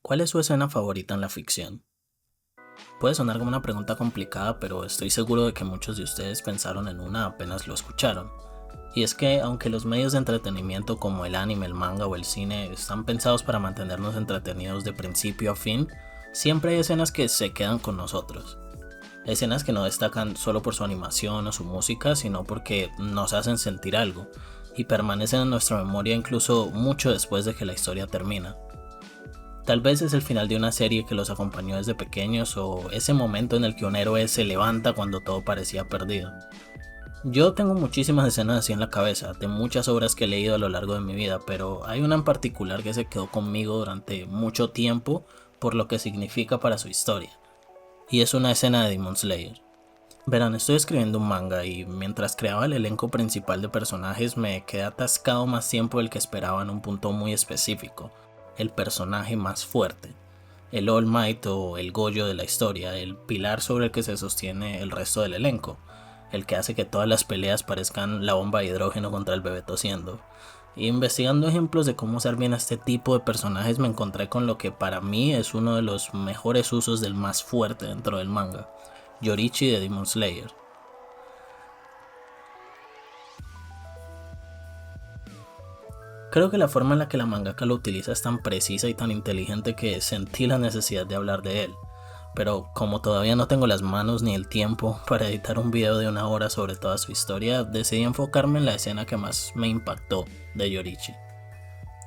¿Cuál es su escena favorita en la ficción? Puede sonar como una pregunta complicada, pero estoy seguro de que muchos de ustedes pensaron en una apenas lo escucharon. Y es que, aunque los medios de entretenimiento como el anime, el manga o el cine están pensados para mantenernos entretenidos de principio a fin, siempre hay escenas que se quedan con nosotros. Escenas que no destacan solo por su animación o su música, sino porque nos hacen sentir algo, y permanecen en nuestra memoria incluso mucho después de que la historia termina. Tal vez es el final de una serie que los acompañó desde pequeños o ese momento en el que un héroe se levanta cuando todo parecía perdido. Yo tengo muchísimas escenas así en la cabeza, de muchas obras que he leído a lo largo de mi vida, pero hay una en particular que se quedó conmigo durante mucho tiempo por lo que significa para su historia, y es una escena de Demon Slayer. Verán, estoy escribiendo un manga y mientras creaba el elenco principal de personajes me quedé atascado más tiempo del que esperaba en un punto muy específico, el personaje más fuerte, el All Might o el Gojo de la historia, el pilar sobre el que se sostiene el resto del elenco, el que hace que todas las peleas parezcan la bomba de hidrógeno contra el bebé tosiendo. Y investigando ejemplos de cómo usar bien a este tipo de personajes me encontré con lo que para mí es uno de los mejores usos del más fuerte dentro del manga, Yorichi de Demon Slayer. Creo que la forma en la que la mangaka lo utiliza es tan precisa y tan inteligente que sentí la necesidad de hablar de él. Pero como todavía no tengo las manos ni el tiempo para editar un video de 1 hora sobre toda su historia, decidí enfocarme en la escena que más me impactó de Yorichi.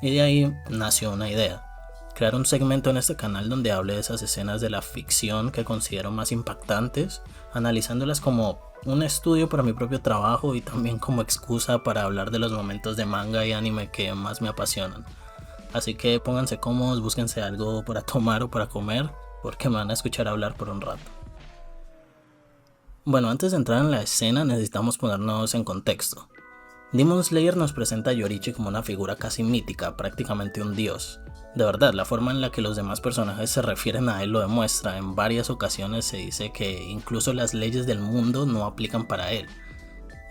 Y de ahí nació una idea: crear un segmento en este canal donde hable de esas escenas de la ficción que considero más impactantes, analizándolas como un estudio para mi propio trabajo y también como excusa para hablar de los momentos de manga y anime que más me apasionan. Así que pónganse cómodos, búsquense algo para tomar o para comer, porque me van a escuchar hablar por un rato. Bueno, antes de entrar en la escena necesitamos ponernos en contexto. Demon Slayer nos presenta a Yorichi como una figura casi mítica, prácticamente un dios. De verdad, la forma en la que los demás personajes se refieren a él lo demuestra. En varias ocasiones se dice que incluso las leyes del mundo no aplican para él.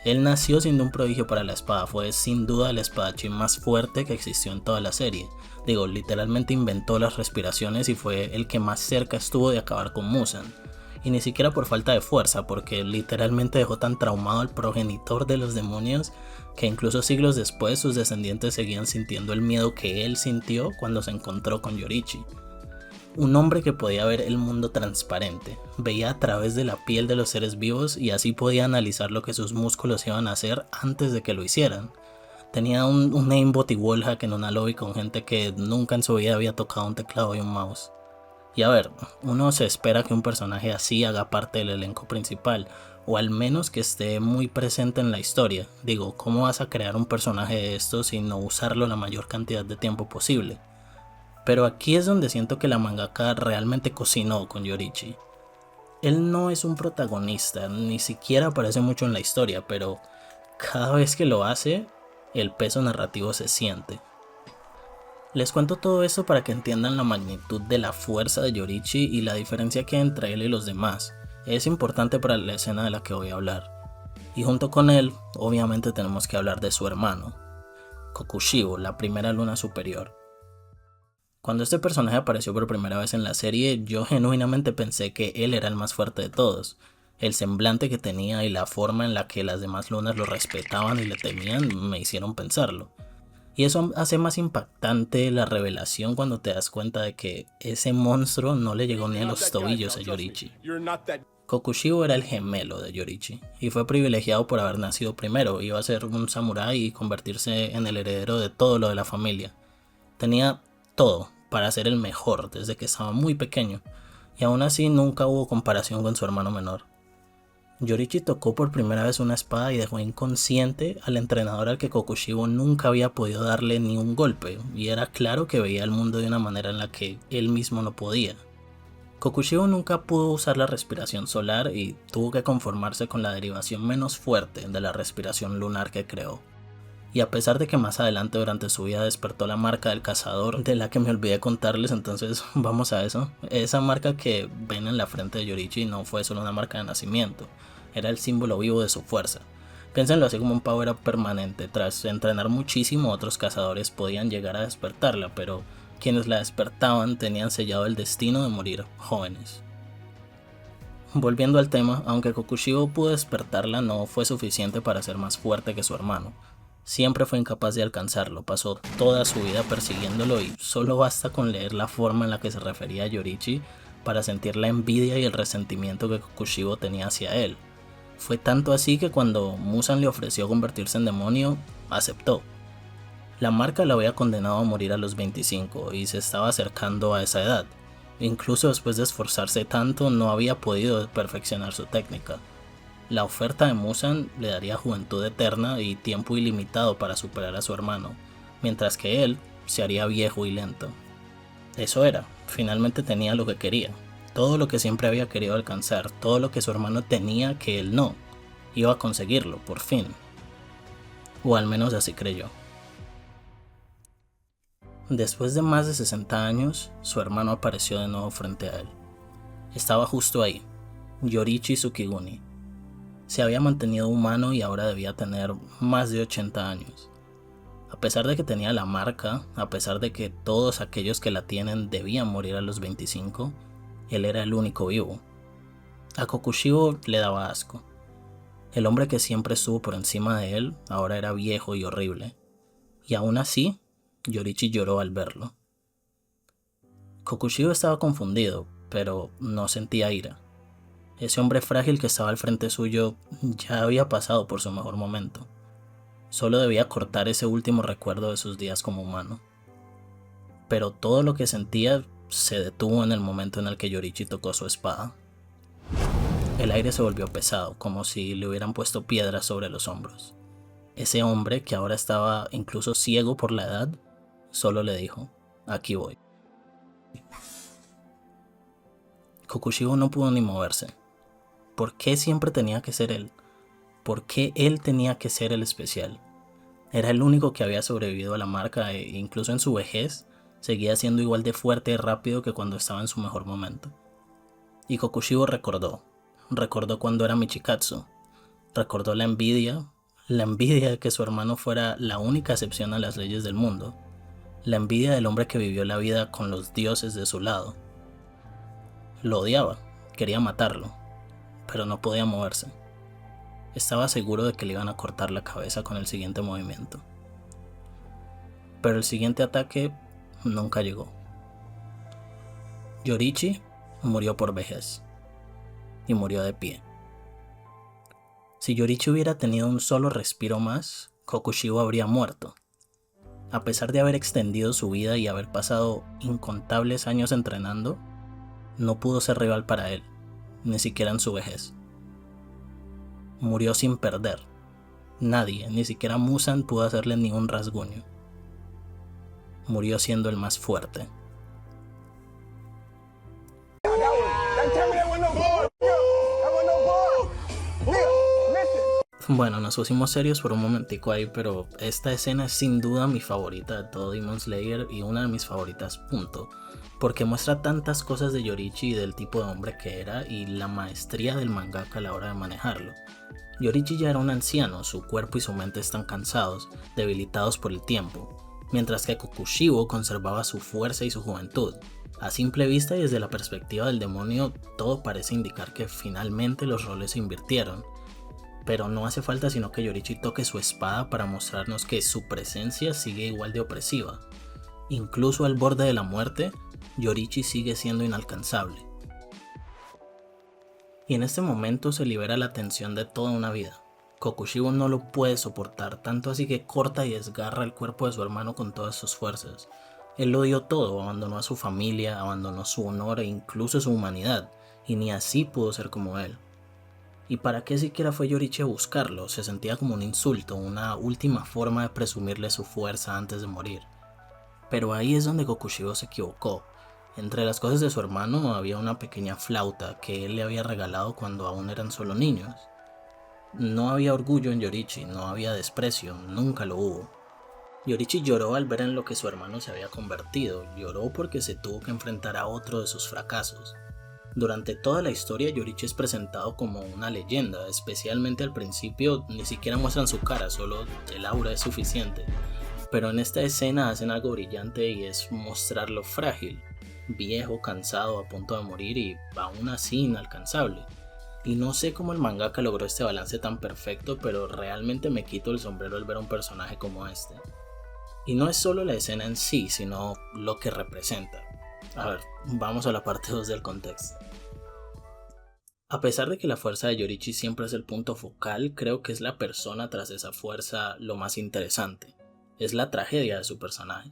Él nació siendo un prodigio para la espada, fue sin duda el espadachín más fuerte que existió en toda la serie. Digo, literalmente inventó las respiraciones y fue el que más cerca estuvo de acabar con Muzan. Y ni siquiera por falta de fuerza, porque literalmente dejó tan traumado al progenitor de los demonios que incluso siglos después sus descendientes seguían sintiendo el miedo que él sintió cuando se encontró con Yorichi. Un hombre que podía ver el mundo transparente, veía a través de la piel de los seres vivos y así podía analizar lo que sus músculos iban a hacer antes de que lo hicieran. Tenía un aimbot y wallhack en una lobby con gente que nunca en su vida había tocado un teclado y un mouse. Y a ver, uno se espera que un personaje así haga parte del elenco principal, o al menos que esté muy presente en la historia. Digo, ¿cómo vas a crear un personaje de esto sin no usarlo la mayor cantidad de tiempo posible? Pero aquí es donde siento que la mangaka realmente cocinó con Yorichi. Él no es un protagonista, ni siquiera aparece mucho en la historia, pero cada vez que lo hace, el peso narrativo se siente. Les cuento todo esto para que entiendan la magnitud de la fuerza de Yorichi y la diferencia que hay entre él y los demás. Es importante para la escena de la que voy a hablar. Y junto con él, obviamente tenemos que hablar de su hermano, Kokushibo, la primera luna superior. Cuando este personaje apareció por primera vez en la serie, yo genuinamente pensé que él era el más fuerte de todos. El semblante que tenía y la forma en la que las demás lunas lo respetaban y le temían me hicieron pensarlo. Y eso hace más impactante la revelación cuando te das cuenta de que ese monstruo no le llegó ni a los tobillos a Yorichi. Kokushibo era el gemelo de Yorichi y fue privilegiado por haber nacido primero. Iba a ser un samurái y convertirse en el heredero de todo lo de la familia. Tenía todo para ser el mejor desde que estaba muy pequeño, y aún así nunca hubo comparación con su hermano menor. Yorichi tocó por primera vez una espada y dejó inconsciente al entrenador al que Kokushibo nunca había podido darle ni un golpe, y era claro que veía el mundo de una manera en la que él mismo no podía. Kokushibo nunca pudo usar la respiración solar y tuvo que conformarse con la derivación menos fuerte de la respiración lunar que creó. Y a pesar de que más adelante durante su vida despertó la marca del cazador, de la que me olvidé contarles, entonces vamos a eso. Esa marca que ven en la frente de Yorichi no fue solo una marca de nacimiento, era el símbolo vivo de su fuerza. Piénsenlo así como un power up permanente. Tras entrenar muchísimo, otros cazadores podían llegar a despertarla, pero Quienes la despertaban tenían sellado el destino de morir jóvenes. Volviendo al tema, aunque Kokushibo pudo despertarla, no fue suficiente para ser más fuerte que su hermano. Siempre fue incapaz de alcanzarlo, pasó toda su vida persiguiéndolo y solo basta con leer la forma en la que se refería a Yorichi para sentir la envidia y el resentimiento que Kokushibo tenía hacia él. Fue tanto así que cuando Muzan le ofreció convertirse en demonio, aceptó. La marca lo había condenado a morir a los 25 y se estaba acercando a esa edad. Incluso después de esforzarse tanto, no había podido perfeccionar su técnica. La oferta de Muzan le daría juventud eterna y tiempo ilimitado para superar a su hermano, mientras que él se haría viejo y lento. Eso era, finalmente tenía lo que quería, todo lo que siempre había querido alcanzar, todo lo que su hermano tenía que él no. Iba a conseguirlo, por fin. O al menos así creyó. Después de más de 60 años, su hermano apareció de nuevo frente a él. Estaba justo ahí, Yorichi Tsukiguni. Se había mantenido humano y ahora debía tener más de 80 años. A pesar de que tenía la marca, a pesar de que todos aquellos que la tienen debían morir a los 25, él era el único vivo. A Kokushibo le daba asco. El hombre que siempre estuvo por encima de él ahora era viejo y horrible. Y aún así, Yorichi lloró al verlo. Kokushibo estaba confundido, pero no sentía ira. Ese hombre frágil que estaba al frente suyo ya había pasado por su mejor momento. Solo debía cortar ese último recuerdo de sus días como humano. Pero todo lo que sentía se detuvo en el momento en el que Yorichi tocó su espada. El aire se volvió pesado, como si le hubieran puesto piedras sobre los hombros. Ese hombre, que ahora estaba incluso ciego por la edad, solo le dijo: aquí voy. Kokushibo no pudo ni moverse. ¿Por qué siempre tenía que ser él? ¿Por qué él tenía que ser el especial? Era el único que había sobrevivido a la marca e incluso en su vejez seguía siendo igual de fuerte y rápido que cuando estaba en su mejor momento. Y Kokushibo recordó cuando era Michikatsu, recordó la envidia de que su hermano fuera la única excepción a las leyes del mundo, la envidia del hombre que vivió la vida con los dioses de su lado. Lo odiaba, quería matarlo, pero no podía moverse. Estaba seguro de que le iban a cortar la cabeza con el siguiente movimiento. Pero el siguiente ataque nunca llegó. Yorichi murió por vejez. Y murió de pie. Si Yorichi hubiera tenido un solo respiro más, Kokushibo habría muerto. A pesar de haber extendido su vida y haber pasado incontables años entrenando, no pudo ser rival para él, ni siquiera en su vejez. Murió sin perder. Nadie, ni siquiera Muzan, pudo hacerle ni un rasguño. Murió siendo el más fuerte. Bueno, nos pusimos serios por un momentico ahí, pero esta escena es sin duda mi favorita de todo Demon Slayer y una de mis favoritas, punto. Porque muestra tantas cosas de Yorichi y del tipo de hombre que era y la maestría del mangaka a la hora de manejarlo. Yorichi ya era un anciano, su cuerpo y su mente están cansados, debilitados por el tiempo, mientras que Kokushibo conservaba su fuerza y su juventud. A simple vista y desde la perspectiva del demonio, todo parece indicar que finalmente los roles se invirtieron. Pero no hace falta sino que Yorichi toque su espada para mostrarnos que su presencia sigue igual de opresiva. Incluso al borde de la muerte, Yorichi sigue siendo inalcanzable. Y en este momento se libera la tensión de toda una vida. Kokushibo no lo puede soportar, tanto así que corta y desgarra el cuerpo de su hermano con todas sus fuerzas. Él lo dio todo, abandonó a su familia, abandonó su honor e incluso su humanidad, y ni así pudo ser como él. ¿Y para qué siquiera fue Yorichi a buscarlo? Se sentía como un insulto, una última forma de presumirle su fuerza antes de morir. Pero ahí es donde Kokushibo se equivocó. Entre las cosas de su hermano había una pequeña flauta que él le había regalado cuando aún eran solo niños. No había orgullo en Yorichi, no había desprecio, nunca lo hubo. Yorichi lloró al ver en lo que su hermano se había convertido, lloró porque se tuvo que enfrentar a otro de sus fracasos. Durante toda la historia, Yorichi es presentado como una leyenda, especialmente al principio ni siquiera muestran su cara, solo el aura es suficiente. Pero en esta escena hacen algo brillante y es mostrarlo frágil, viejo, cansado, a punto de morir y aún así inalcanzable. Y no sé cómo el mangaka logró este balance tan perfecto, pero realmente me quito el sombrero al ver a un personaje como este. Y no es solo la escena en sí, sino lo que representa. A ver, vamos a la parte 2 del contexto. A pesar de que la fuerza de Yorichi siempre es el punto focal, creo que es la persona tras esa fuerza lo más interesante. Es la tragedia de su personaje.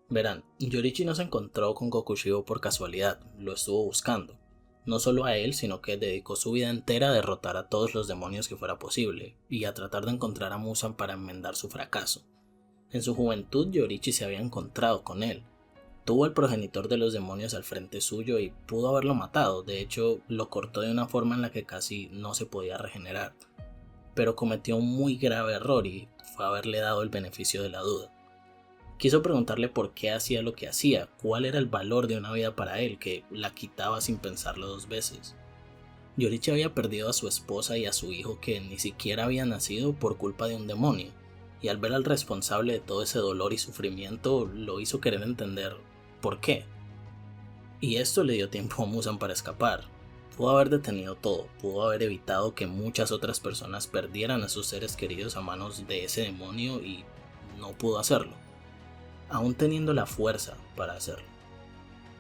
Verán, Yorichi no se encontró con Kokushibo por casualidad, lo estuvo buscando. No solo a él, sino que dedicó su vida entera a derrotar a todos los demonios que fuera posible, y a tratar de encontrar a Muzan para enmendar su fracaso. En su juventud, Yorichi se había encontrado con él. Tuvo al progenitor de los demonios al frente suyo y pudo haberlo matado, de hecho lo cortó de una forma en la que casi no se podía regenerar. Pero cometió un muy grave error y fue haberle dado el beneficio de la duda. Quiso preguntarle por qué hacía lo que hacía, cuál era el valor de una vida para él, que la quitaba sin pensarlo dos veces. Yorichi había perdido a su esposa y a su hijo que ni siquiera había nacido por culpa de un demonio, y al ver al responsable de todo ese dolor y sufrimiento lo hizo querer entender por qué. Y esto le dio tiempo a Muzan para escapar. Pudo haber detenido todo, pudo haber evitado que muchas otras personas perdieran a sus seres queridos a manos de ese demonio y no pudo hacerlo, aún teniendo la fuerza para hacerlo.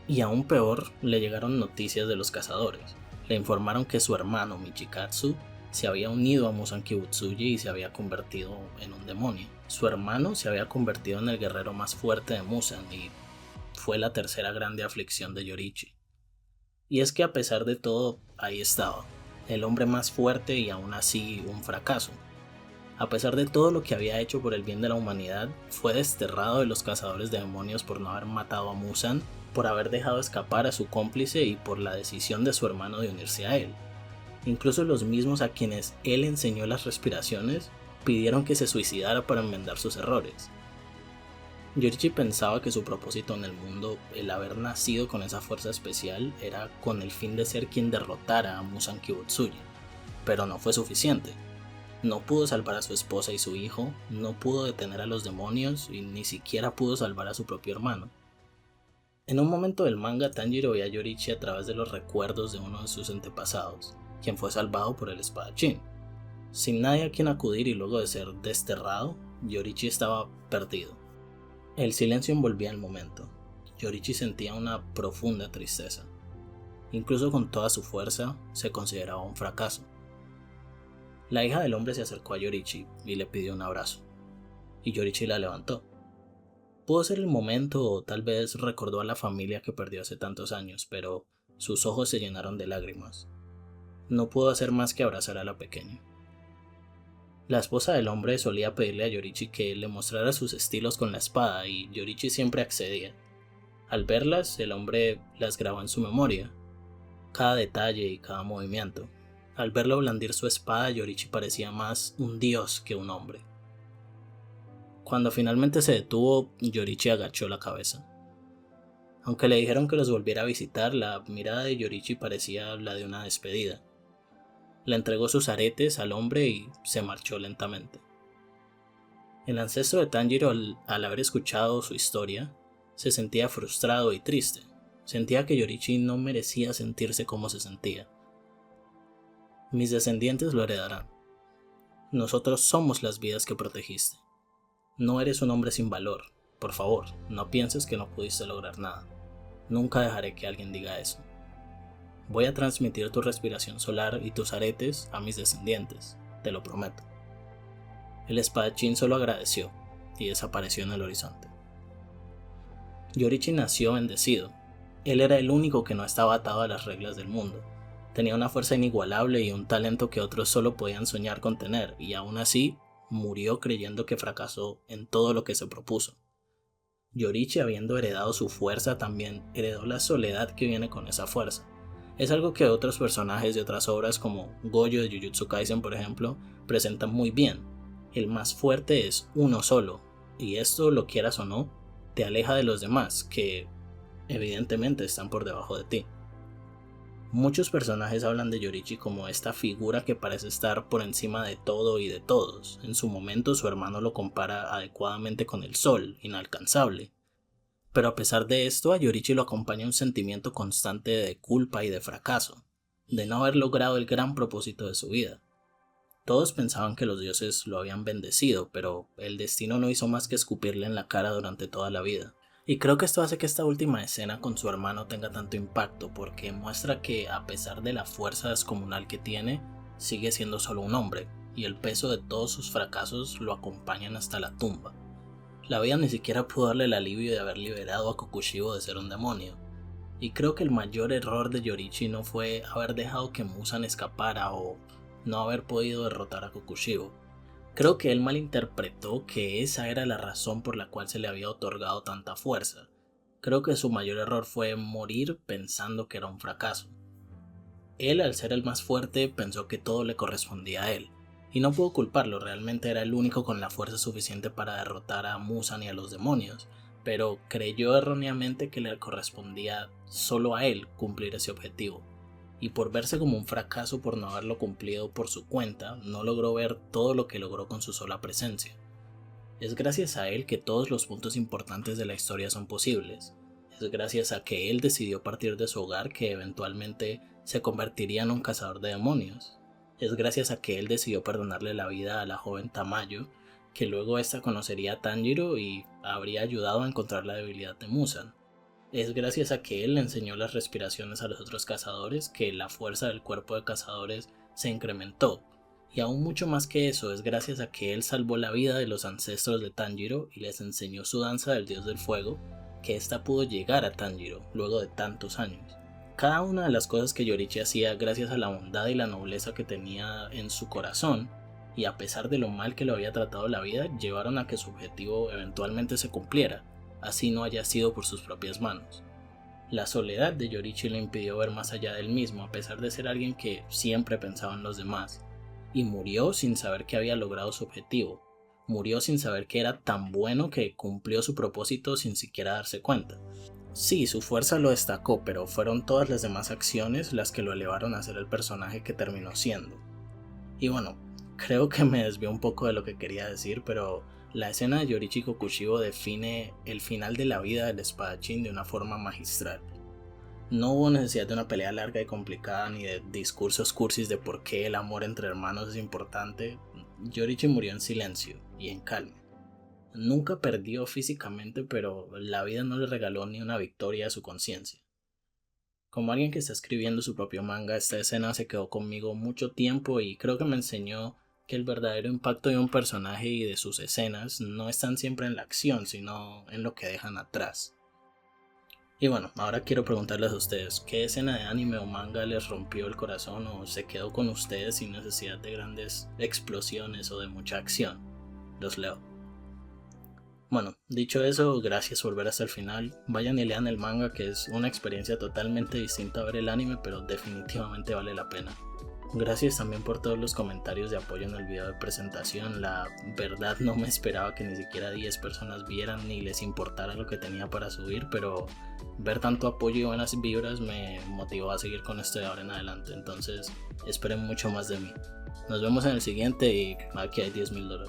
Y aún peor, le llegaron noticias de los cazadores. Le informaron que su hermano Michikatsu se había unido a Muzan Kibutsuji y se había convertido en un demonio. Su hermano se había convertido en el guerrero más fuerte de Muzan y fue la tercera grande aflicción de Yorichi. Y es que a pesar de todo, ahí estaba, el hombre más fuerte y aún así un fracaso. A pesar de todo lo que había hecho por el bien de la humanidad, fue desterrado de los cazadores de demonios por no haber matado a Muzan, por haber dejado escapar a su cómplice y por la decisión de su hermano de unirse a él. Incluso los mismos a quienes él enseñó las respiraciones pidieron que se suicidara para enmendar sus errores. Yorichi pensaba que su propósito en el mundo, el haber nacido con esa fuerza especial, era con el fin de ser quien derrotara a Muzan Kibutsuji, pero no fue suficiente. No pudo salvar a su esposa y su hijo, no pudo detener a los demonios y ni siquiera pudo salvar a su propio hermano. En un momento del manga, Tanjiro ve a Yorichi a través de los recuerdos de uno de sus antepasados, quien fue salvado por el espadachín. Sin nadie a quien acudir y luego de ser desterrado, Yorichi estaba perdido. El silencio envolvía el momento. Yorichi sentía una profunda tristeza. Incluso con toda su fuerza, se consideraba un fracaso. La hija del hombre se acercó a Yorichi y le pidió un abrazo, y Yorichi la levantó. Pudo ser el momento o tal vez recordó a la familia que perdió hace tantos años, pero sus ojos se llenaron de lágrimas. No pudo hacer más que abrazar a la pequeña. La esposa del hombre solía pedirle a Yorichi que le mostrara sus estilos con la espada y Yorichi siempre accedía. Al verlas, el hombre las grabó en su memoria, cada detalle y cada movimiento. Al verlo blandir su espada, Yorichi parecía más un dios que un hombre. Cuando finalmente se detuvo, Yorichi agachó la cabeza. Aunque le dijeron que los volviera a visitar, la mirada de Yorichi parecía la de una despedida. Le entregó sus aretes al hombre y se marchó lentamente. El ancestro de Tanjiro, al haber escuchado su historia, se sentía frustrado y triste. Sentía que Yorichi no merecía sentirse como se sentía. Mis descendientes lo heredarán. Nosotros somos las vidas que protegiste. No eres un hombre sin valor. Por favor, no pienses que no pudiste lograr nada. Nunca dejaré que alguien diga eso. Voy a transmitir tu respiración solar y tus aretes a mis descendientes, te lo prometo. El espadachín solo agradeció y desapareció en el horizonte. Yorichi nació bendecido. Él era el único que no estaba atado a las reglas del mundo. Tenía una fuerza inigualable y un talento que otros solo podían soñar con tener, y aún así murió creyendo que fracasó en todo lo que se propuso. Yorichi, habiendo heredado su fuerza, también heredó la soledad que viene con esa fuerza. Es algo que otros personajes de otras obras como Gojo de Jujutsu Kaisen, por ejemplo, presentan muy bien. El más fuerte es uno solo, y esto, lo quieras o no, te aleja de los demás, que evidentemente están por debajo de ti. Muchos personajes hablan de Yorichi como esta figura que parece estar por encima de todo y de todos. En su momento su hermano lo compara adecuadamente con el sol, inalcanzable. Pero a pesar de esto, a Yorichi lo acompaña un sentimiento constante de culpa y de fracaso, de no haber logrado el gran propósito de su vida. Todos pensaban que los dioses lo habían bendecido, pero el destino no hizo más que escupirle en la cara durante toda la vida. Y creo que esto hace que esta última escena con su hermano tenga tanto impacto, porque muestra que a pesar de la fuerza descomunal que tiene, sigue siendo solo un hombre, y el peso de todos sus fracasos lo acompañan hasta la tumba. La vida ni siquiera pudo darle el alivio de haber liberado a Kokushibo de ser un demonio. Y creo que el mayor error de Yorichi no fue haber dejado que Muzan escapara o no haber podido derrotar a Kokushibo. Creo que él malinterpretó que esa era la razón por la cual se le había otorgado tanta fuerza. Creo que su mayor error fue morir pensando que era un fracaso. Él, al ser el más fuerte, pensó que todo le correspondía a él. Y no puedo culparlo, realmente era el único con la fuerza suficiente para derrotar a Muzan y a los demonios, pero creyó erróneamente que le correspondía solo a él cumplir ese objetivo. Y por verse como un fracaso por no haberlo cumplido por su cuenta, no logró ver todo lo que logró con su sola presencia. Es gracias a él que todos los puntos importantes de la historia son posibles. Es gracias a que él decidió partir de su hogar que eventualmente se convertiría en un cazador de demonios. Es gracias a que él decidió perdonarle la vida a la joven Tamayo, que luego ésta conocería a Tanjiro y habría ayudado a encontrar la debilidad de Muzan. Es gracias a que él le enseñó las respiraciones a los otros cazadores que la fuerza del cuerpo de cazadores se incrementó. Y aún mucho más que eso, es gracias a que él salvó la vida de los ancestros de Tanjiro y les enseñó su danza del dios del fuego, que ésta pudo llegar a Tanjiro luego de tantos años. Cada una de las cosas que Yorichi hacía gracias a la bondad y la nobleza que tenía en su corazón, y a pesar de lo mal que lo había tratado la vida, llevaron a que su objetivo eventualmente se cumpliera, así no haya sido por sus propias manos. La soledad de Yorichi le impidió ver más allá del mismo, a pesar de ser alguien que siempre pensaba en los demás, y murió sin saber que había logrado su objetivo. Murió sin saber que era tan bueno que cumplió su propósito sin siquiera darse cuenta. Sí, su fuerza lo destacó, pero fueron todas las demás acciones las que lo elevaron a ser el personaje que terminó siendo. Y bueno, creo que me desvió un poco de lo que quería decir, pero la escena de Yorichi Kokushibo define el final de la vida del espadachín de una forma magistral. No hubo necesidad de una pelea larga y complicada ni de discursos cursis de por qué el amor entre hermanos es importante. Yorichi murió en silencio y en calma. Nunca perdió físicamente, pero la vida no le regaló ni una victoria a su conciencia. Como alguien que está escribiendo su propio manga, esta escena se quedó conmigo mucho tiempo y creo que me enseñó que el verdadero impacto de un personaje y de sus escenas no están siempre en la acción, sino en lo que dejan atrás. Y bueno, ahora quiero preguntarles a ustedes, ¿qué escena de anime o manga les rompió el corazón o se quedó con ustedes sin necesidad de grandes explosiones o de mucha acción? Los leo. Bueno, dicho eso, gracias por ver hasta el final. Vayan y lean el manga, que es una experiencia totalmente distinta a ver el anime, pero definitivamente vale la pena. Gracias también por todos los comentarios de apoyo en el video de presentación. La verdad no me esperaba que ni siquiera 10 personas vieran ni les importara lo que tenía para subir, pero ver tanto apoyo y buenas vibras me motivó a seguir con esto de ahora en adelante. Entonces esperen mucho más de mí. Nos vemos en el siguiente y aquí hay $10,000.